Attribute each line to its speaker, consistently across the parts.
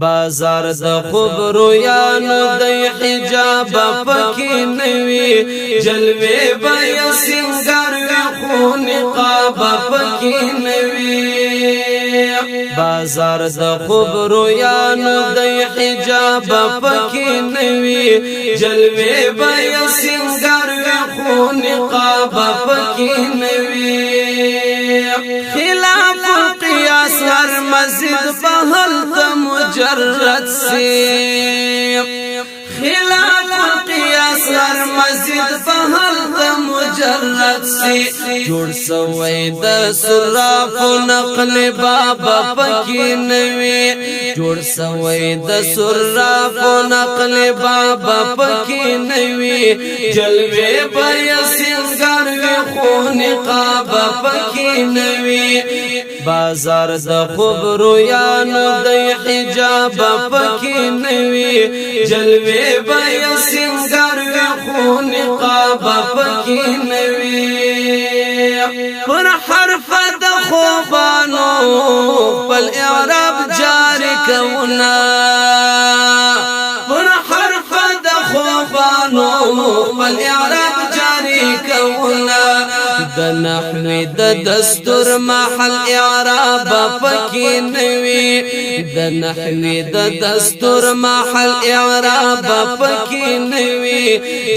Speaker 1: بازار د خبرو یانو د حجاب پکې نوي جلوه بیا سنگار خو نقاب پکې نوي بازار د خبرو یانو د حجاب پکې نوي جلوه بیا سنگار خو نقاب پکې نوي خلاف قیاس هر مزید بهل مجرد سے خلاف قیاس ہر مزید بہل مجرد سے جوڑ سوئی د سراف نقل بابا پکی نوی جوڑ سوئی د سراف نقل بابا پکی نوی جلوے بیا سنگار خون قابا پکی نوی بازار د خبرو یانو د حجاب پکې نوي جلوه بیا سنگار خو نقاب پکې نوي پر حرف د خوبانو بل اعراب جاری کونا پر حرف د خوبانو بل اعراب جاری کونا د نحوی د دستور محل اعراب پکې نوي د نحوی د دستور محل اعراب پکې نوي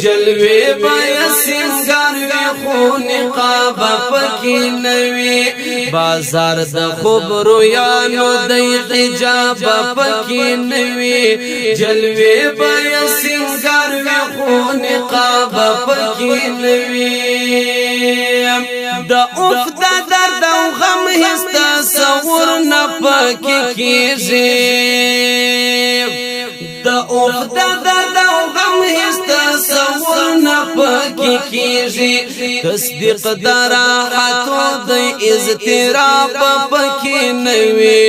Speaker 1: جلوه بیا سنگار خو نقاب پکې نوي بازار د خبرو یانو د حجاب پکې نوي جلوه بیا سنگار خو نقاب پکې نوي دا اوف دا درد او غم هیڅ تصور نه پکې کیږي دا اوف دا درد او غم هیڅ تصور نه پکې کیږي تصدیق دراحتو د اضطراب پکې نوي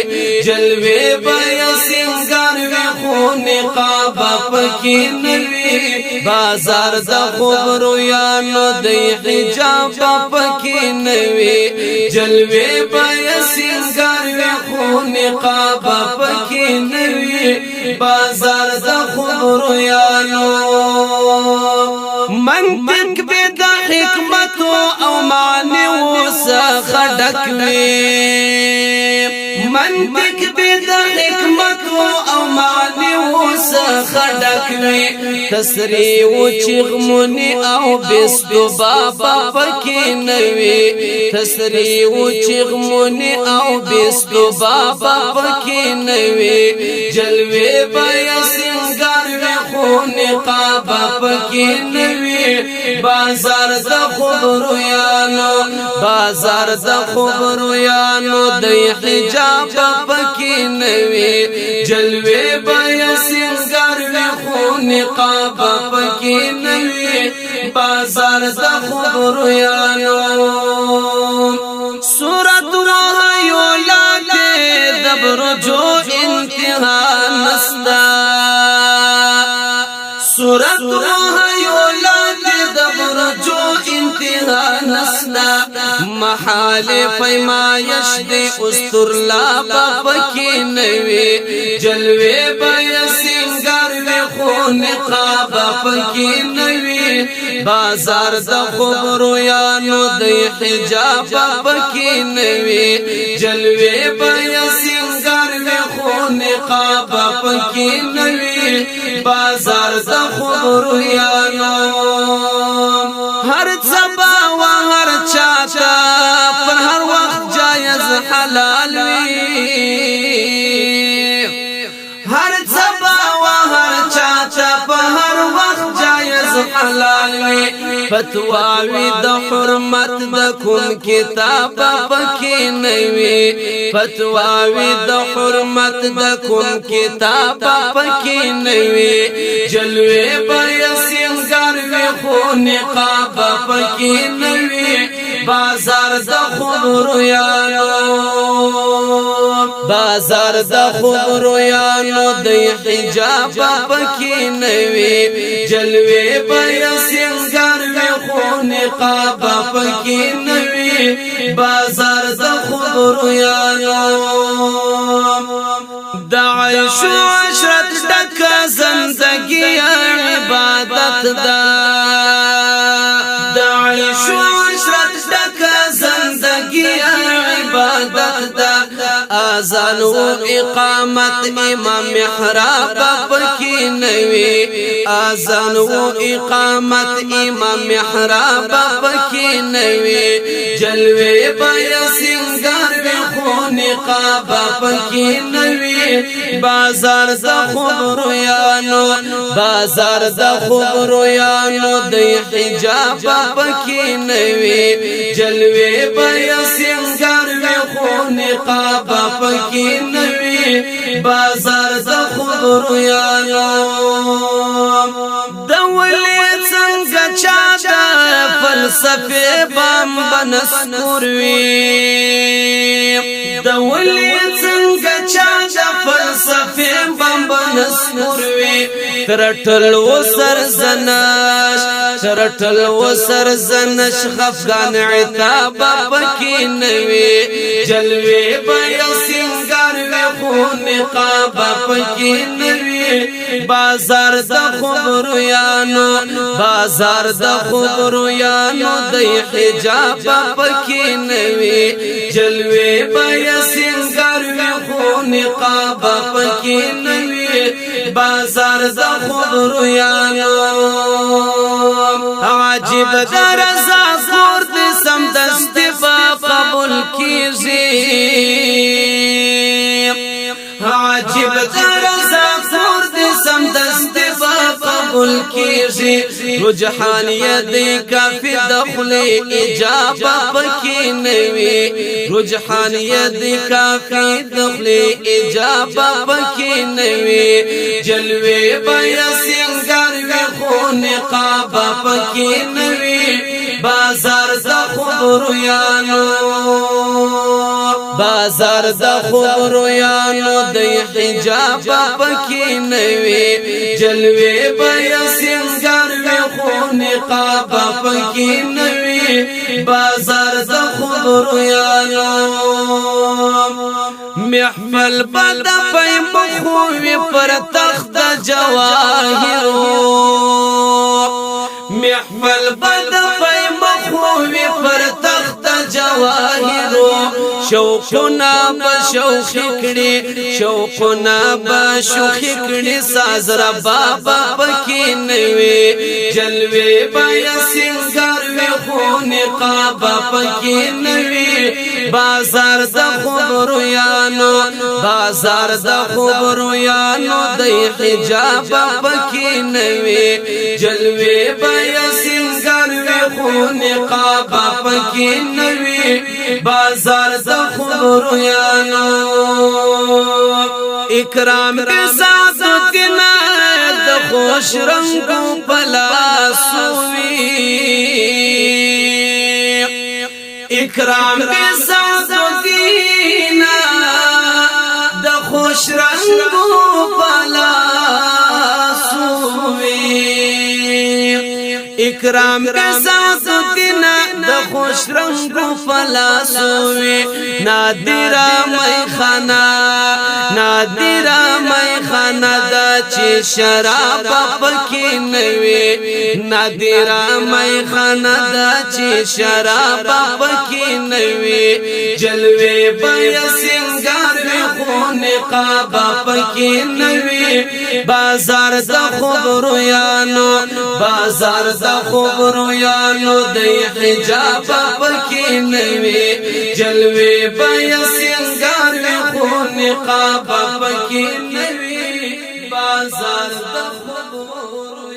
Speaker 1: جلوه بیا سنگار خو نقاب پکې نوي بازار د خبرو یانو د حجاب پکې نوي جلوه بیا سنگار خو نقاب پکې نوي بازار د خبرو یانو منطق به د حکمت او معنی وسخه ډکوي منطق به د حکمت او معنی وسخه ډکوي تسریع او چغمنی او بستو بابا پکې نوي تسریع او چغمنی او بستو بابا پکې نوي جلوه بیا سنگار خو نقاب پکې نوي بازار د خبرو یانو بازار د خبرو یانو د حجاب پکې نوي جلوه بیا سنگار خو نقاب پکې نوي بازار د خبرو یانو سورۃ وحی لاته دبرجو انتها نستا سورۃ وحی لاته دبرجو انتها نستا محال پیمایش دے استر لابا پکې نوي جلوه بیا سنگار خو نقاب پکې نوي بازار د خبرو یانو د حجاب پکې نوي جلوه بیا سنگار خو نقاب پکې نوي بازار د خبرو یانو هر سبا و هر چاته پر هر وخت جایز حلال وي هر سبا و هر چاته پر هر وخت جایز حلال وي فتوا وی د حرمت د کوم کتاب پکې نوي فتوا وی د حرمت د کوم کتاب پکې نوي جلوه بیا سنگار خو نقاب پکې نوي بازار د خبرو یانو بازار د خبرو یانو د حجاب پکې نوي جلوه بیا سنگار خو نقاب پکې نوي بازار د خبرو یانو د عیش عیش و عشرت ډک زندگی عبادت دا د عیش و عشرت ډک زندگی عبادت دا اذان و اقامت امام محراب پکې نوي اذان و اقامت امام محراب پکې نوي جلوه بیا سنگار وی خو نقاب پکې نوي بازار د خبرو یانو بازار د خبرو یانو د حجاب پکې نوي جلوه بیا سنگار وی خو نقاب پکې نوي بازار د خبرو یانو د ولې څنګه چا د فلسفه بام بنسکور وی د ولې څنګه چا د فلسفه بام بنسکور وی ترټل وسر زناش ترټل وسر زنش خفغان عتاب پکې نوي جلوه بیا سنگار وی خو نقاب پکې نوي بازار د خبرو یانو بازار د خبرو یانو د حجاب پکې نوي جلوه بیا سنگار وی خو نقاب پکې نوي بازار د خبرو یانو عجیب درزا خور د سم دست با قبول کیږي عجیب درزا خور د سم دست با قبول کیږي رجحانیت کافی دخل اجابه پکې نوي رجحانیت کافی دخل اجابه پکې نوي جلوه بیا سنگار وی خو نقاب پکې نوي بازار د خبرو یانو بازار د خبرو یانو د حجاب پکې نوي جلوه بیا سنگار وی خو نقاب پکې نوي بازار د خبرو یانو محفل بد پایم بخوی پر تخت جواهرو محفل بد پایم بخوی پر تخت جواهرو شوقنا بشوخ کړي شوقنا بشوخ کړي ساز رباب پکې نوي جلوه بیا سنگار وی خو نقاب پکې نوي بازار د خبرو یانو بازار د خبرو یانو د حجاب پکې نوي جلوه بیا سنگار وی خو نقاب پکې نوي بازار د خبرو یانو اکرام د سعادتنا د خوش رنگو پلاسوي اکرام د سعادتنا د خوش رنگو پلاسوي اکرام د سعادتنا د خوش رنگو فلاسوي نادرا میخانا نادرا میخانا دا چې شراب پکې نوي نادرا میخانا دا چې شراب پکې نوي جلوه بیا سنگار وی خو نقاب پکې نوي بازار د خبرو یانو بازار د خبرو یانو د حجاب پکې نوي جلوه بیا سنگار وی خو نقاب پکې نوي بازار د خبرو